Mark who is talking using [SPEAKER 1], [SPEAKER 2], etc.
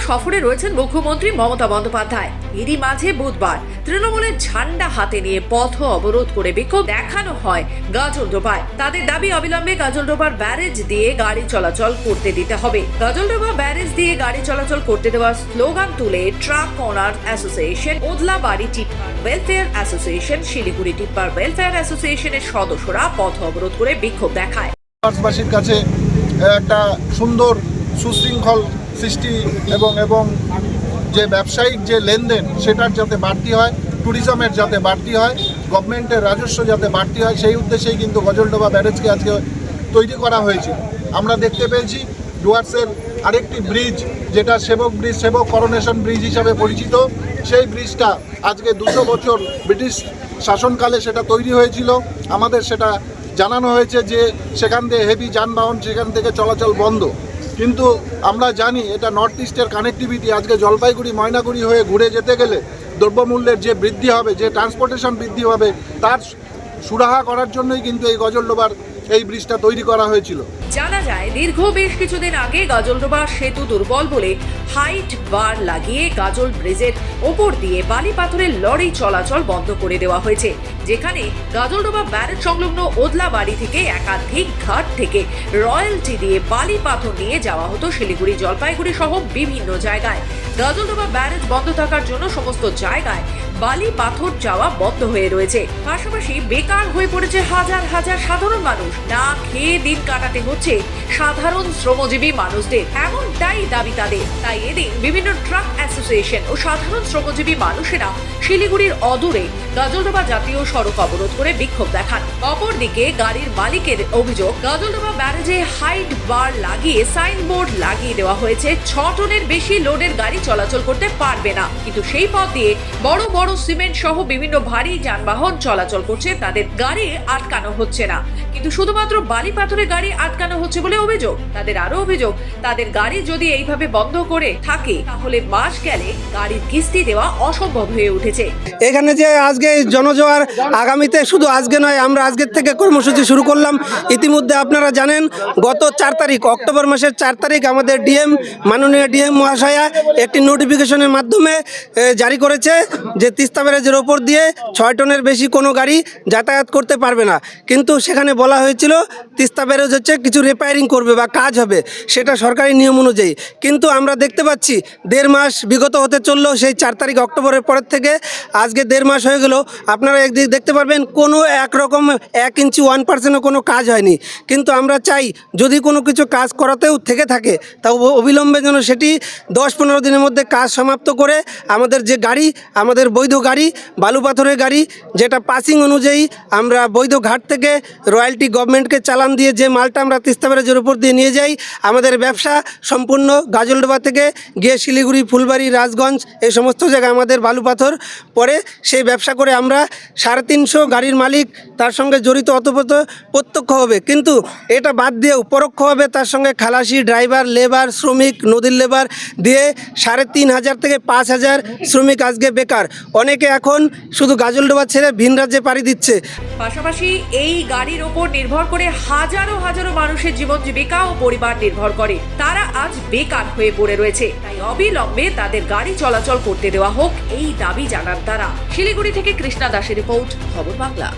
[SPEAKER 1] সফরে রয়েছেন মুখ্যমন্ত্রী মমতা বন্দ্যোপাধ্যায়। এরই মাঝে বুধবার তৃণমূলের ঝান্ডা হাতে নিয়ে পথ অবরোধ করে বিক্ষোভ দেখানো হয় গাজলডোবায়। তাদের দাবি অবিলম্বে গাজলডোবার ব্যারেজ দিয়ে গাড়ি চলাচল করতে দিতে হবে। গাজলডোবা ব্যারেজ দিয়ে গাড়ি চলাচল করতে দেওয়ার স্লোগান তুলে truck owner association, Odlabari tipper welfare association, Siliguri tipper welfare অ্যাসোসিয়েশনের সদস্যরা পথ অবরোধ করে বিক্ষোভ দেখায়।
[SPEAKER 2] বাসীর কাছে একটা সুন্দর সুশৃঙ্খল সৃষ্টি এবং যে ব্যবসায়িক যে লেনদেন সেটার যাতে বাড়তি হয়, ট্যুরিজমের যাতে বাড়তি হয়, গভর্নমেন্টের রাজস্ব যাতে বাড়তি হয়, সেই উদ্দেশ্যেই কিন্তু গজলডোবা ব্যারেজকে আজকে তৈরি করা হয়েছে। আমরা দেখতে পেয়েছি ডুয়ার্সের আরেকটি ব্রিজ, যেটা সেবক ব্রিজ, সেবক করোনেশন ব্রিজ হিসাবে পরিচিত, সেই ব্রিজটা আজকে 200 বছর ব্রিটিশ শাসনকালে সেটা তৈরি হয়েছিল। আমাদের সেটা জানানো হয়েছে যে সেখান থেকে হেভি যানবাহন সেখান থেকে চলাচল বন্ধ, কিন্তু আমরা জানি এটা নর্থ ইস্টের কানেক্টিভিটি। আজকে জলপাইগুড়ি ময়নাগুড়ি হয়ে ঘুরে যেতে গেলে দ্রব্যমূল্যের যে বৃদ্ধি হবে, যে ট্রান্সপোর্টেশন বৃদ্ধি হবে, তার সুরাহা করার জন্যই কিন্তু এই গজলডোবার এই ব্রিজটা তৈরি করা হয়েছিল।
[SPEAKER 1] জানা যায় দীর্ঘ বেশ কিছুদিন আগে গাজলডোবা সেতু দুর্বল বলে হাইট বার লাগিয়ে গাজল ব্রিজের ওপর দিয়ে বালি পাথরের লরি চলাচল বন্ধ করে দেওয়া হয়েছে, যেখানে গাজলডোবা ব্যারেজ সংলগ্ন ওদলাবাড়ি থেকে একাধিক ঘাট থেকে রয়্যালটি দিয়ে বালি পাথর নিয়ে যাওয়া হতো শিলিগুড়ি, জলপাইগুড়ি সহ বিভিন্ন জায়গায়। গাজলডোবা ব্যারেজ বন্ধ থাকার জন্য সমস্ত জায়গায় বালি পাথর যাওয়া বন্ধ হয়ে রয়েছে। পাশাপাশি বেকার হয়ে পড়েছে হাজার হাজার সাধারণ মানুষ। না খেয়ে দিন কাটাতে হচ্ছে সাধারণ শ্রমজীবী মানুষদের, এমনটাই দাবি তাদের। তাই এদিন বিভিন্ন ট্রাক অ্যাসোসিয়েশন ও সাধারণ শ্রমজীবী মানুষেরা শিলিগুড়ির অদূরে গাজলডোবা জাতীয় সড়ক অবরোধ করে বিক্ষোভ দেখান। অপরদিকে গাড়ির মালিকের অভিযোগ, গাজলডোবা ব্যারেজে হাইট বার লাগিয়ে সাইনবোর্ড লাগিয়ে দেওয়া হয়েছে 6 টনের বেশি লোডের গাড়ি চলাচল করতে পারবে না, কিন্তু সেই পথ দিয়ে বড় বড় সিমেন্ট সহ বিভিন্ন ভারী যানবাহন চলাচল করছে, তাদের গাড়ি আটকানো হচ্ছে না, কিন্তু শুধুমাত্র বালি পাথরের গাড়ি আটকানো হচ্ছে বলে অভিযোগ। তাদের আরো অভিযোগ, তাদের গাড়ি যদি এইভাবে বন্ধ করে থাকে তাহলে মাস গেলে গাড়ির কিস্তি দেওয়া অসম্ভব হয়ে উঠেছে।
[SPEAKER 3] এখানে যে আজকে জনজোয়ার, আগামীতে শুধু আজকে নয়, আমরা আজকের থেকে কর্মসূচি শুরু করলাম। ইতিমধ্যে আপনারা জানেন গত 4 তারিখ, অক্টোবর মাসের 4 তারিখ আমাদের মাননীয় ডিএম মহাশয়া একটি নোটিফিকেশনের মাধ্যমে জারি করেছে যে তিস্তা ব্যারেজের ওপর দিয়ে 6 টনের বেশি কোনো গাড়ি যাতায়াত করতে পারবে না। কিন্তু সেখানে বলা হয়েছিল তিস্তা ব্যারেজ হচ্ছে কিছু রিপেয়ারিং করবে বা কাজ হবে, সেটা সরকারি নিয়ম অনুযায়ী। কিন্তু আমরা দেখতে পাচ্ছি 1.5 মাস বিগত হতে চললো, সেই 4 তারিখ অক্টোবরের পরের থেকে আজকে 1.5 মাস হয়ে গেল। আপনারা একদিক দেখতে পারবেন কোনো একরকম 1 ইঞ্চি 1%ও কোনো কাজ হয়নি। কিন্তু আমরা চাই যদি কোনো কিছু কাজ করাতেও থেকে থাকে তা অবিলম্বে যেন সেটি 10-15 দিনের মধ্যে কাজ সমাপ্ত করে আমাদের যে গাড়ি, আমাদের বৈধ গাড়ি, বালু পাথরের গাড়ি, যেটা পাসিং অনুযায়ী আমরা বৈধ ঘাট থেকে রয়্যালটি গভর্নমেন্টকে চালান দিয়ে যে মালটা আমরা তিস্তা ব্যারেজের উপর দিয়ে নিয়ে যাই, আমাদের ব্যবসা সম্পূর্ণ গাজলডোবা থেকে গিয়ে শিলিগুড়ি, ফুলবাড়ি, রাজগঞ্জ এই সমস্ত জায়গায় আমাদের বালু পাথর পরে সেই ব্যবসা করে আমরা 350 গাড়ির মালিক তার সঙ্গে জড়িত অতপ্রত প্রত্যক্ষ হবে। কিন্তু এটা বাদ দিয়েও পরোক্ষভাবে তার সঙ্গে খালাসি, ড্রাইভার, লেবার, শ্রমিক, নদীর লেবার দিয়ে 3,500 থেকে 5,000 শ্রমিক আজকে বেকার। অনেকে এখন শুধু গাজলডোবা ছেড়ে ভিন রাজ্যে পাড়ি দিচ্ছে।
[SPEAKER 1] পাশাপাশি এই গাড়ির ওপর নির্ভর করে হাজারো হাজারো মানুষের জীবন জীবিকা ও পরিবার নির্ভর করে। তারা আজ বেকার হয়ে পড়ে রয়েছে। তাই অবিলম্বে তাদের গাড়ি চলাচল করতে দেওয়া হোক, এই দাবি জানান তারা। শিলিগুড়ি থেকে কৃষ্ণা দাসের রিপোর্ট, খবর বাংলা।